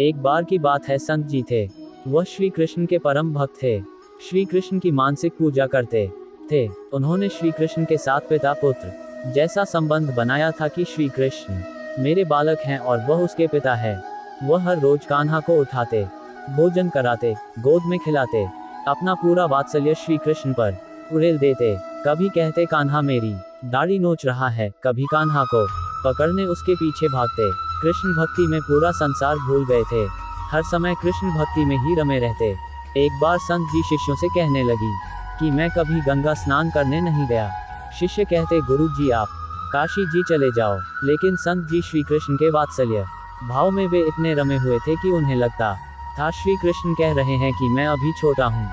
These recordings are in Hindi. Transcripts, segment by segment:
एक बार की बात है, संत जी थे। वह श्री कृष्ण के परम भक्त थे। श्री कृष्ण की मानसिक पूजा करते थे। उन्होंने श्री कृष्ण के साथ पिता पुत्र जैसा संबंध बनाया था कि श्री कृष्ण मेरे बालक हैं और वह उसके पिता है। वह हर रोज कान्हा को उठाते, भोजन कराते, गोद में खिलाते, अपना पूरा वात्सल्य श्री कृष्ण पर उड़ेल देते। कभी कहते कान्हा मेरी दाढ़ी नोच रहा है, कभी कान्हा को पकड़ने उसके पीछे भागते। कृष्ण भक्ति में पूरा संसार भूल गए थे। हर समय कृष्ण भक्ति में ही रमे रहते। एक बार संत जी शिष्यों से कहने लगी कि मैं कभी गंगा स्नान करने नहीं गया। शिष्य कहते गुरु जी आप काशी जी चले जाओ। लेकिन संत जी श्री कृष्ण के वात्सल्य भाव में वे इतने रमे हुए थे कि उन्हें लगता था श्री कृष्ण कह रहे हैं कि मैं अभी छोटा हूँ,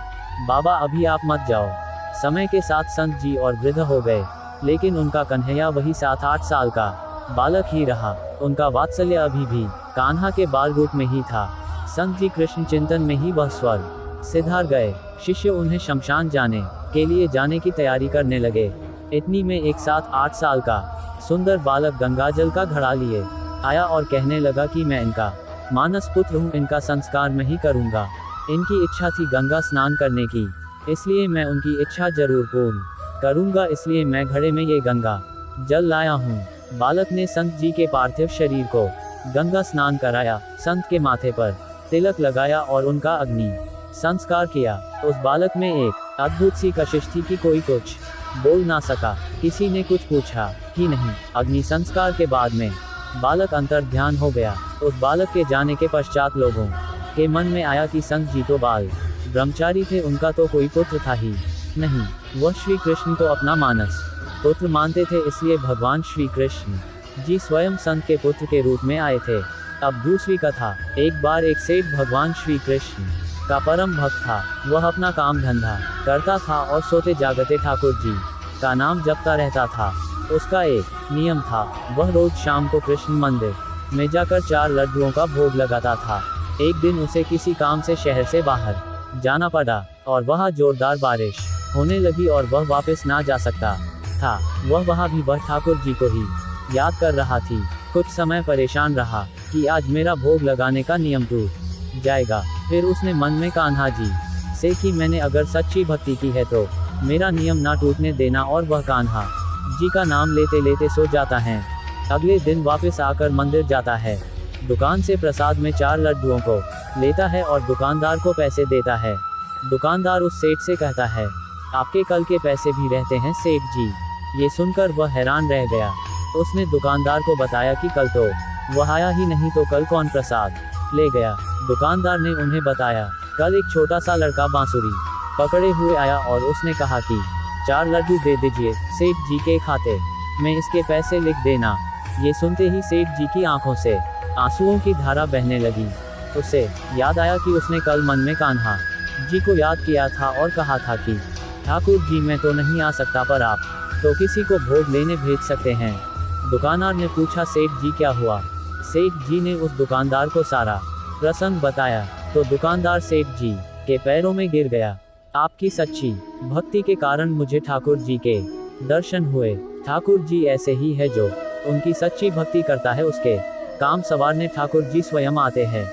बाबा अभी आप मत जाओ। समय के साथ संत जी और वृद्ध हो गए, लेकिन उनका कन्हैया वही 7-8 साल का बालक ही रहा। उनका वात्सल्य अभी भी कान्हा के बाल रूप में ही था। संत जी कृष्ण चिंतन में ही वह स्वर्ग सिधार गए। शिष्य उन्हें शमशान जाने के लिए जाने की तैयारी करने लगे। इतनी में एक 7-8 साल का सुंदर बालक गंगाजल का घड़ा लिए आया और कहने लगा कि मैं इनका मानस पुत्र हूँ, इनका संस्कार मैं ही करूँगा। इनकी इच्छा थी गंगा स्नान करने की, इसलिए मैं उनकी इच्छा जरूर पूर्ण करूँगा, इसलिए मैं घड़े में ये गंगा जल लाया हूँ। बालक ने संत जी के पार्थिव शरीर को गंगा स्नान कराया, संत के माथे पर तिलक लगाया और उनका अग्नि संस्कार किया। उस बालक में एक अद्भुत सी कशिश थी कि कोई कुछ बोल ना सका। किसी ने कुछ पूछा ही नहीं। अग्नि संस्कार के बाद में बालक अंतर ध्यान हो गया। उस बालक के जाने के पश्चात लोगों के मन में आया कि संत जी तो बाल ब्रह्मचारी थे, उनका तो कोई पुत्र था ही नहीं। वह श्री कृष्ण को अपना मानस पुत्र मानते थे, इसलिए भगवान श्री कृष्ण जी स्वयं संत के पुत्र के रूप में आए थे। अब दूसरी कथा। एक बार एक सेठ भगवान श्री कृष्ण का परम भक्त था। वह अपना काम धंधा करता था और सोते जागते ठाकुर जी का नाम जपता रहता था। उसका एक नियम था, वह रोज शाम को कृष्ण मंदिर में जाकर 4 लड्डुओं का भोग लगाता था। एक दिन उसे किसी काम से शहर से बाहर जाना पड़ा और वहाँ जोरदार बारिश होने लगी और वह वापस ना जा सकता था। वह वहाँ भी वह ठाकुर जी को ही याद कर रहा थी। कुछ समय परेशान रहा कि आज मेरा भोग लगाने का नियम टूट जाएगा। फिर उसने मन में कान्हा जी से कि मैंने अगर सच्ची भक्ति की है तो मेरा नियम ना टूटने देना, और वह कान्हा जी का नाम लेते लेते सो जाता है। अगले दिन वापस आकर मंदिर जाता है। दुकान से प्रसाद में 4 लड्डुओं को लेता है और दुकानदार को पैसे देता है। दुकानदार उस सेठ से कहता है आपके कल के पैसे भी रहते हैं सेठ जी। ये सुनकर वह हैरान रह गया। उसने दुकानदार को बताया कि कल तो वह आया ही नहीं, तो कल कौन प्रसाद ले गया। दुकानदार ने उन्हें बताया कल एक छोटा सा लड़का बांसुरी पकड़े हुए आया और उसने कहा कि 4 लड्डू दे दीजिए सेठ जी के खाते में, इसके पैसे लिख देना। ये सुनते ही सेठ जी की आंखों से आंसुओं की धारा बहने लगी। उसे याद आया कि उसने कल मन में कान्हा जी को याद किया था और कहा था कि ठाकुर जी मैं तो नहीं आ सकता, पर आप तो किसी को भोग लेने भेज सकते हैं। दुकानदार ने पूछा सेठ जी क्या हुआ। सेठ जी ने उस दुकानदार को सारा प्रसंग बताया तो दुकानदार सेठ जी के पैरों में गिर गया। आपकी सच्ची भक्ति के कारण मुझे ठाकुर जी के दर्शन हुए। ठाकुर जी ऐसे ही है, जो उनकी सच्ची भक्ति करता है उसके काम सवारने ठाकुर जी स्वयं आते हैं।